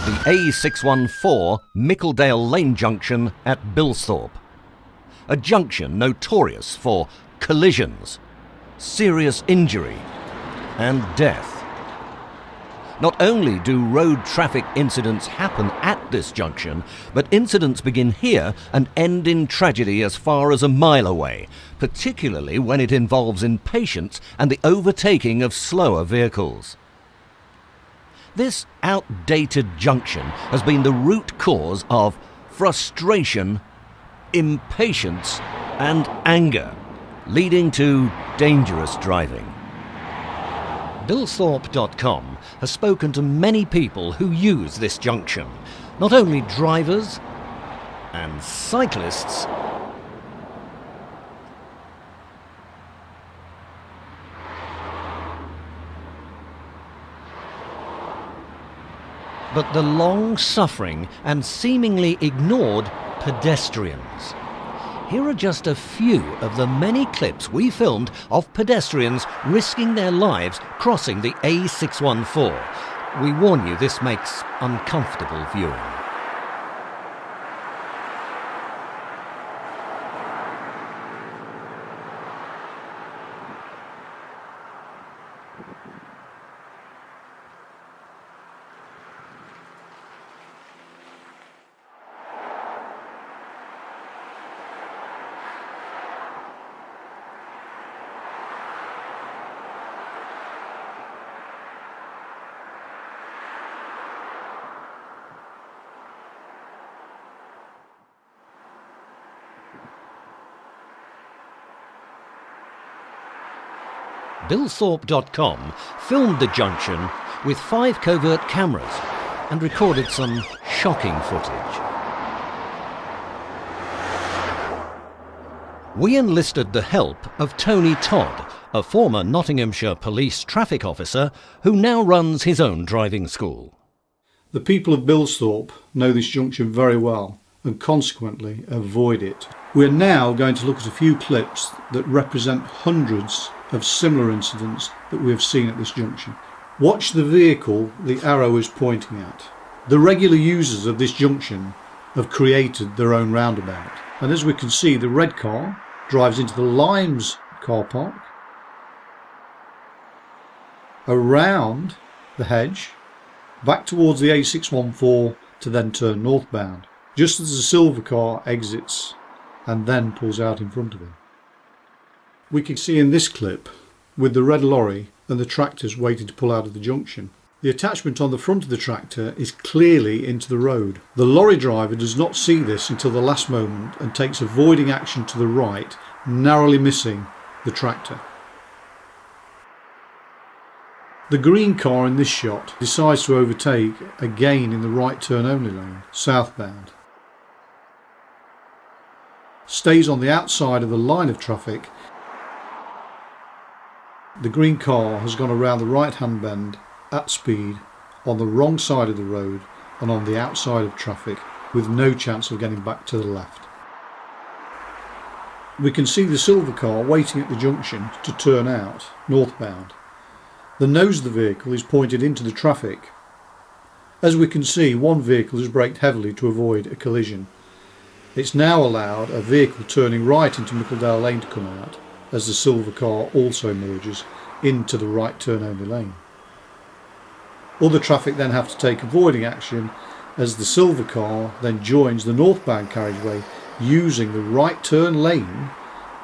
the A614 Mickledale Lane junction at Bilsthorpe. A junction notorious for collisions, serious injury and death. Not only do road traffic incidents happen at this junction, but incidents begin here and end in tragedy as far as a mile away, particularly when it involves impatience and the overtaking of slower vehicles. This outdated junction has been the root cause of frustration, impatience and anger, leading to dangerous driving. Bilsthorpe.com has spoken to many people who use this junction, not only drivers and cyclists, but the long-suffering and seemingly ignored pedestrians. Here are just a few of the many clips we filmed of pedestrians risking their lives crossing the A614. We warn you, this makes uncomfortable viewing. Bilsthorpe.com filmed the junction with 5 covert cameras and recorded some shocking footage. We enlisted the help of Tony Todd, a former Nottinghamshire police traffic officer who now runs his own driving school. The people of Bilsthorpe know this junction very well and consequently avoid it. We're now going to look at a few clips that represent hundreds of similar incidents that we have seen at this junction. Watch the vehicle the arrow is pointing at. The regular users of this junction have created their own roundabout, and as we can see, the red car drives into the Limes car park, around the hedge, back towards the A614 to then turn northbound, just as the silver car exits and then pulls out in front of him. We can see in this clip with the red lorry and the tractors waiting to pull out of the junction. The attachment on the front of the tractor is clearly into the road. The lorry driver does not see this until the last moment and takes avoiding action to the right, narrowly missing the tractor. The green car in this shot decides to overtake again in the right turn only lane, southbound. Stays on the outside of the line of traffic. The green car has gone around the right hand bend at speed on the wrong side of the road and on the outside of traffic with no chance of getting back to the left. We can see the silver car waiting at the junction to turn out northbound. The nose of the vehicle is pointed into the traffic. As we can see, one vehicle has braked heavily to avoid a collision. It's now allowed a vehicle turning right into Mickledale Lane to come out, as the silver car also merges into the right turn only lane. Other traffic then have to take avoiding action as the silver car then joins the northbound carriageway using the right turn lane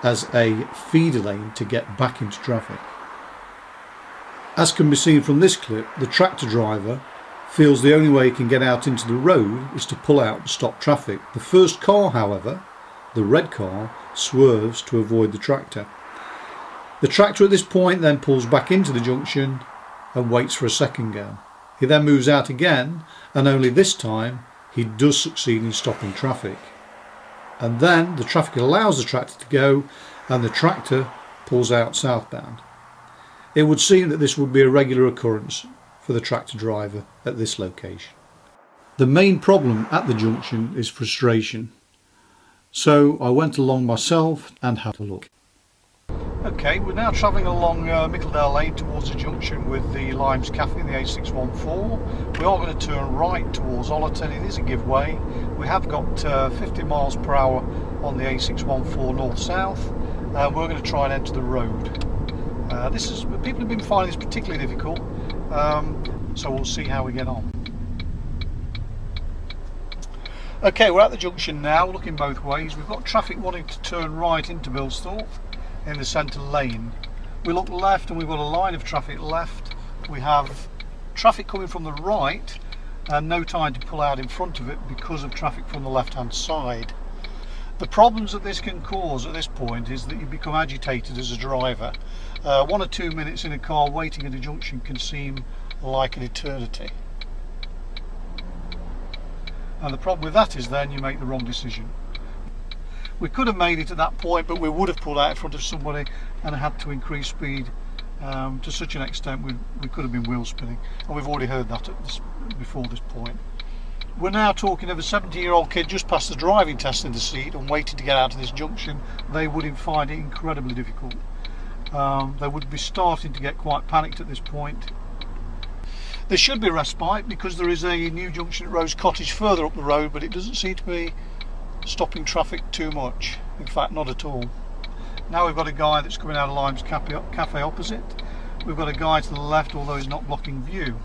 as a feeder lane to get back into traffic. As can be seen from this clip, the tractor driver feels the only way he can get out into the road is to pull out and stop traffic. The first car, however, the red car, swerves to avoid the tractor. The tractor at this point then pulls back into the junction and waits for a second go. He then moves out again, and only this time he does succeed in stopping traffic. And then the traffic allows the tractor to go and the tractor pulls out southbound. It would seem that this would be a regular occurrence for the tractor driver at this location. The main problem at the junction is frustration. So I went along myself and had a look. Okay, we're now travelling along Mickledale Lane towards the junction with the Limes Cafe, the A614. We are going to turn right towards Ollerton. It is a give way. We have got 50 miles per hour on the A614 north-south. We're going to try and enter the road. People have been finding this particularly difficult, so we'll see how we get on. Okay, we're at the junction now, looking both ways. We've got traffic wanting to turn right into Bilsthorpe in the centre lane. We look left and we've got a line of traffic left. We have traffic coming from the right and no time to pull out in front of it because of traffic from the left hand side. The problems that this can cause at this point is that you become agitated as a driver. 1 or 2 minutes in a car waiting at a junction can seem like an eternity. And the problem with that is then you make the wrong decision. We could have made it at that point, but we would have pulled out in front of somebody and had to increase speed to such an extent we could have been wheel spinning, and we've already heard that before this point. We're now talking of a 17-year-old kid just passed the driving test in the seat and waiting to get out of this junction. They would find it incredibly difficult. They would be starting to get quite panicked at this point. There should be respite because there is a new junction at Rose Cottage further up the road, but it doesn't seem to be stopping traffic too much. In fact, not at all. Now we've got a guy that's coming out of Limes Cafe opposite. We've got a guy to the left, although he's not blocking view.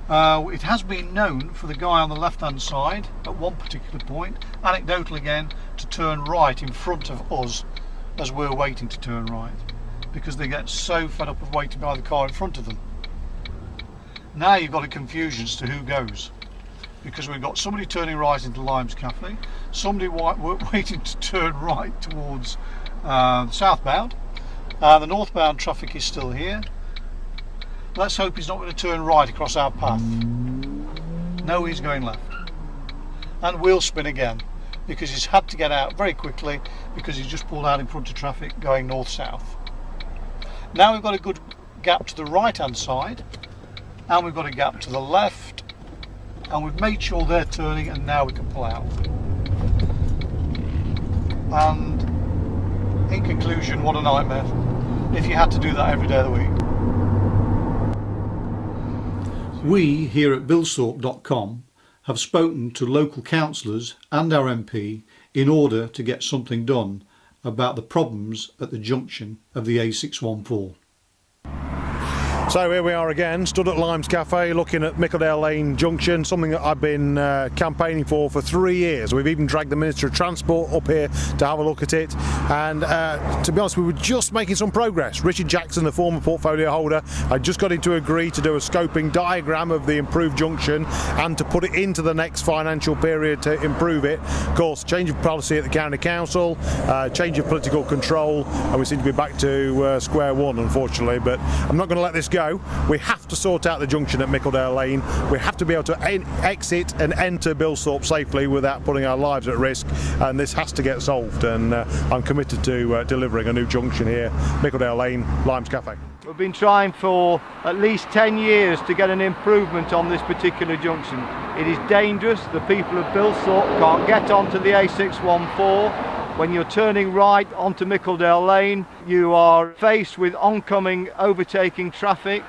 It has been known for the guy on the left hand side at one particular point, anecdotal again, to turn right in front of us as we're waiting to turn right, because they get so fed up of waiting by the car in front of them. Now you've got a confusion as to who goes, because we've got somebody turning right into Limes Cafe, somebody waiting to turn right towards southbound, the northbound traffic is still here. Let's hope he's not going to turn right across our path. No, he's going left. And wheel spin again, because he's had to get out very quickly because he's just pulled out in front of traffic going north-south. Now we've got a good gap to the right hand side, and we've got a gap to the left, and we've made sure they're turning, and now we can pull out. And in conclusion, what a nightmare if you had to do that every day of the week. We here at Bilsthorpe.com have spoken to local councillors and our MP in order to get something done about the problems at the junction of the A614. So here we are again, stood at Limes Cafe looking at Mickledale Lane Junction, something that I've been campaigning for 3 years. We've even dragged the Minister of Transport up here to have a look at it, and to be honest, we were just making some progress. Richard Jackson, the former portfolio holder, had just got him to agree to do a scoping diagram of the improved junction and to put it into the next financial period to improve it. Of course, change of policy at the County Council, change of political control, and we seem to be back to square one, unfortunately, but I'm not going to let this go. We have to sort out the junction at Mickledale Lane. We have to be able to exit and enter Bilsthorpe safely without putting our lives at risk, and this has to get solved, and I'm committed to delivering a new junction here, Mickledale Lane, Limes Cafe. We've been trying for at least 10 years to get an improvement on this particular junction. It is dangerous. The people of Bilsthorpe can't get onto the A614. When you're turning right onto Mickledale Lane, you are faced with oncoming overtaking traffic.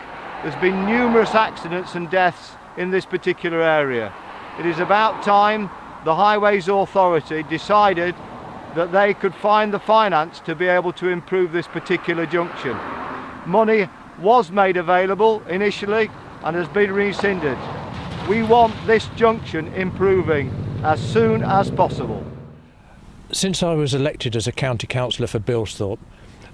There's been numerous accidents and deaths in this particular area. It is about time the Highways Authority decided that they could find the finance to be able to improve this particular junction. Money was made available initially and has been rescinded. We want this junction improving as soon as possible. Since I was elected as a county councillor for Bilsthorpe,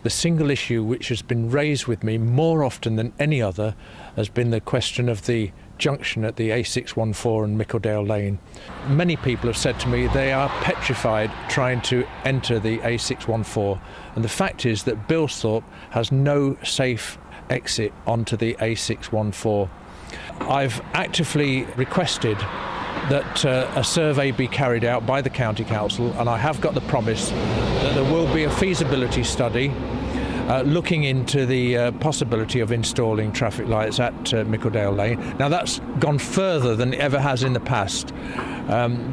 the single issue which has been raised with me more often than any other has been the question of the junction at the A614 and Mickledale Lane. Many people have said to me they are petrified trying to enter the A614, and the fact is that Bilsthorpe has no safe exit onto the A614. I've actively requested that a survey be carried out by the County Council, and I have got the promise that there will be a feasibility study looking into the possibility of installing traffic lights at Mickledale Lane. Now that's gone further than it ever has in the past,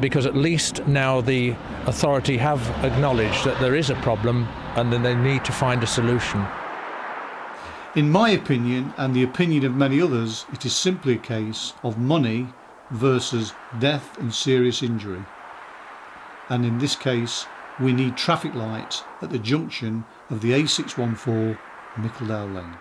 because at least now the authority have acknowledged that there is a problem and then they need to find a solution. In my opinion, and the opinion of many others, it is simply a case of money versus death and serious injury. And in this case, we need traffic lights at the junction of the A614 Mickledale Lane.